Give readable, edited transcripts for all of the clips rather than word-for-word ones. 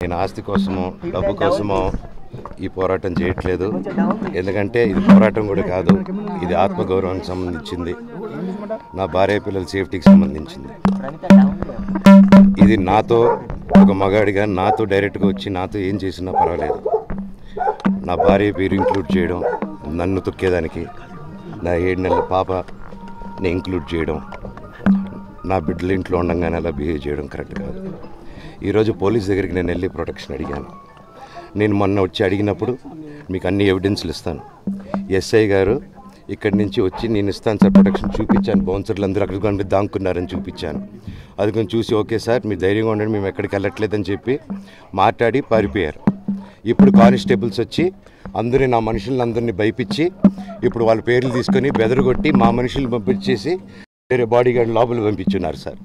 నేను ఆస్తి కోసమో డబ్బు కోసమో ఈ పోరాటం చేయట్లేదు. ఎందుకంటే ఇది పోరాటం కూడా కాదు, ఇది ఆత్మగౌరవానికి సంబంధించింది, నా భార్య పిల్లల సేఫ్టీకి సంబంధించింది. ఇది నాతో ఒక మగాడిగా నాతో డైరెక్ట్గా వచ్చి నాతో ఏం చేసినా పర్వాలేదు. నా భార్య పేరు ఇంక్లూడ్ చేయడం, నన్ను తొక్కేదానికి, నా 7 నెలల పాపని ఇంక్లూడ్ చేయడం, నా బిడ్డల ఇంట్లో ఉండగానే అలా బిహేవ్ చేయడం కరెక్ట్ కాదు. ఈరోజు పోలీస్ దగ్గరికి నేను వెళ్ళి ప్రొటెక్షన్ అడిగాను. నేను మొన్న వచ్చి అడిగినప్పుడు మీకు అన్ని ఎవిడెన్స్లు ఇస్తాను, ఎస్ఐ గారు ఇక్కడి నుంచి వచ్చి నేను ఇస్తాను సార్ ప్రొటెక్షన్ చూపించాను, బౌన్సర్లు అందరూ అక్కడికి కొండ దాక్కున్నారని చూపించాను. అది కొంచెం చూసి ఓకే సార్ మీరు ధైర్యంగా ఉండండి, మేము ఎక్కడికి వెళ్ళట్లేదని చెప్పి మాట్లాడి పారిపోయారు. ఇప్పుడు కానిస్టేబుల్స్ వచ్చి అందరూ నా మనుషులందరినీ భయపించి ఇప్పుడు వాళ్ళ పేర్లు తీసుకొని బెదరగొట్టి మా మనుషులు పంపించేసి వేరే బాడీ గార్డ్ లోపల పంపించున్నారు సార్.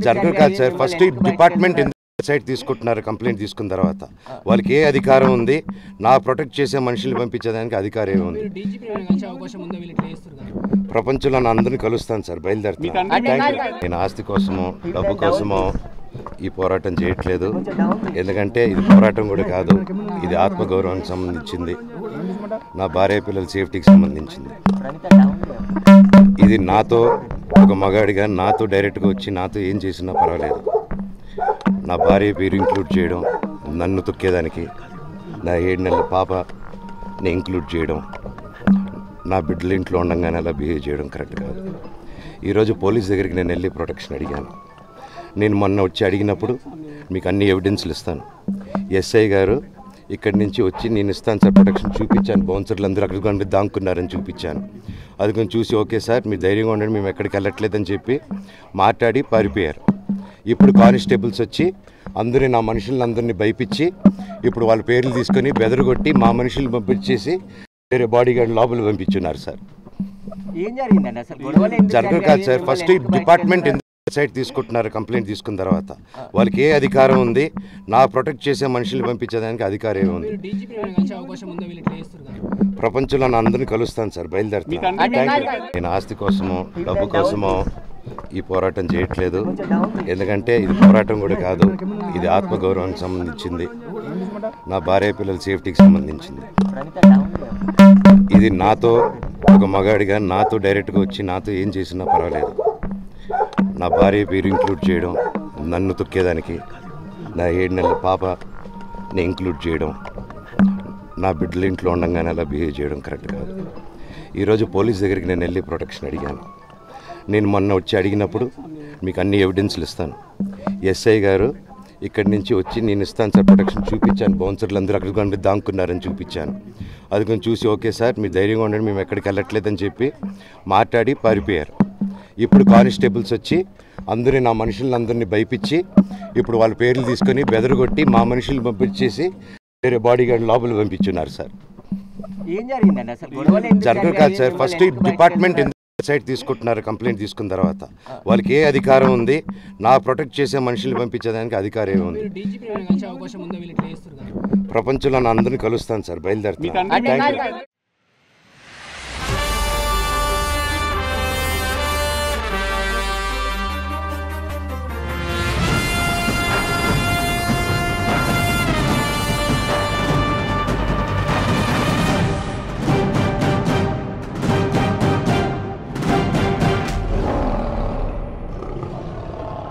జరగదు కాదు సార్, ఫస్ట్ డిపార్ట్మెంట్ సైట్ తీసుకుంటున్నారు. కంప్లైంట్ తీసుకున్న తర్వాత వాళ్ళకి ఏ అధికారం ఉంది? నా ప్రొటెక్ట్ చేసే మనుషులు పంపించేదానికి అధికారం ఏముంది? ప్రపంచంలో నా అందరినీ కలుస్తాను సార్, బయలుదేరుతాను. నేను ఆస్తి కోసమో డబ్బు కోసమో ఈ పోరాటం చేయట్లేదు. ఎందుకంటే ఇది పోరాటం కూడా కాదు, ఇది ఆత్మగౌరవానికి సంబంధించింది, నా భార్య పిల్లల సేఫ్టీకి సంబంధించింది. ఇది నాతో ఒక మగాడిగా నాతో డైరెక్ట్గా వచ్చి నాతో ఏం చేసినా పర్వాలేదు. నా భార్య పేరు ఇంక్లూడ్ చేయడం, నన్ను తొక్కేదానికి, నా 7 నెలల పాపని ఇంక్లూడ్ చేయడం, నా బిడ్డల ఇంట్లో ఉండగానే అలా బిహేవ్ చేయడం కరెక్ట్ కాదు. ఈరోజు పోలీస్ దగ్గరికి నేను వెళ్ళి ప్రొటెక్షన్ అడిగాను. నేను మొన్న వచ్చి అడిగినప్పుడు మీకు అన్ని ఎవిడెన్స్లు ఇస్తాను, ఎస్ఐ గారు ఇక్కడి నుంచి వచ్చి నేను ఇస్తాను సార్ ప్రొటెక్షన్ చూపించాను, బౌన్సర్లు అందరూ అక్కడికి కొండ దాక్కున్నారని చూపించాను. అది కొంచెం చూసి ఓకే సార్ మీరు ధైర్యంగా ఉండండి, మేము ఎక్కడికి వెళ్ళట్లేదని చెప్పి మాట్లాడి పారిపోయారు. ఇప్పుడు కానిస్టేబుల్స్ వచ్చి అందరూ నా మనుషులందరినీ భయపించి ఇప్పుడు వాళ్ళ పేర్లు తీసుకొని బెదరగొట్టి మా మనుషులు పంపించేసి వేరే బాడీ గార్డ్ లోపల పంపించున్నారు సార్. జరగదు కాదు సార్, ఫస్ట్ డిపార్ట్మెంట్ సైట్ తీసుకుంటున్నారు. కంప్లైంట్ తీసుకున్న తర్వాత వాళ్ళకి ఏ అధికారం ఉంది? నా ప్రొటెక్ట్ చేసే మనుషులు పంపించేదానికి అధికారం ఏముంది? ప్రపంచంలో నా అందరినీ కలుస్తాను సార్, బయలుదేరుతాను. నేను ఆస్తి కోసమో డబ్బు కోసమో ఈ పోరాటం చేయట్లేదు. ఎందుకంటే ఇది పోరాటం కూడా కాదు, ఇది ఆత్మగౌరవానికి సంబంధించింది, నా భార్య పిల్లల సేఫ్టీకి సంబంధించింది. ఇది నాతో ఒక మగాడిగా నాతో డైరెక్ట్గా వచ్చి నాతో ఏం చేసినా పర్వాలేదు. నా భార్య పేరు ఇంక్లూడ్ చేయడం, నన్ను తొక్కేదానికి, నా 7 నెలల పాపని ఇంక్లూడ్ చేయడం, నా బిడ్డల ఇంట్లో ఉండగానే అలా బిహేవ్ చేయడం కరెక్ట్ కాదు. ఈరోజు పోలీస్ దగ్గరికి నేను వెళ్ళి ప్రొటెక్షన్ అడిగాను. నేను మొన్న వచ్చి అడిగినప్పుడు మీకు అన్ని ఎవిడెన్స్లు ఇస్తాను, ఎస్ఐ గారు ఇక్కడి నుంచి వచ్చి నేను ఇస్తాను సార్ ప్రొటెక్షన్ చూపించాను, బౌన్సర్లు అందరూ అక్కడికి కొండ దాక్కున్నారని చూపించాను. అది కొంచెం చూసి ఓకే సార్ మీరు ధైర్యంగా ఉండండి, మేము ఎక్కడికి వెళ్ళట్లేదని చెప్పి మాట్లాడి పారిపోయారు. ఇప్పుడు కానిస్టేబుల్స్ వచ్చి అందరూ నా మనుషులందరినీ భయపించి ఇప్పుడు వాళ్ళ పేర్లు తీసుకొని బెదరగొట్టి మా మనుషులు పంపించేసి వేరే బాడీ గార్డ్ లోపల పంపించున్నారు సార్. జరగదు కాదు సార్, ఫస్ట్ డిపార్ట్మెంట్ సైట్ తీసుకుంటున్నారు. కంప్లైంట్ తీసుకున్న తర్వాత వాళ్ళకి ఏ అధికారం ఉంది? నా ప్రొటెక్ట్ చేసే మనుషులు పంపించేదానికి అధికారం ఏముంది? ప్రపంచంలో నా అందరినీ కలుస్తాను సార్, బయలుదేరుతాను.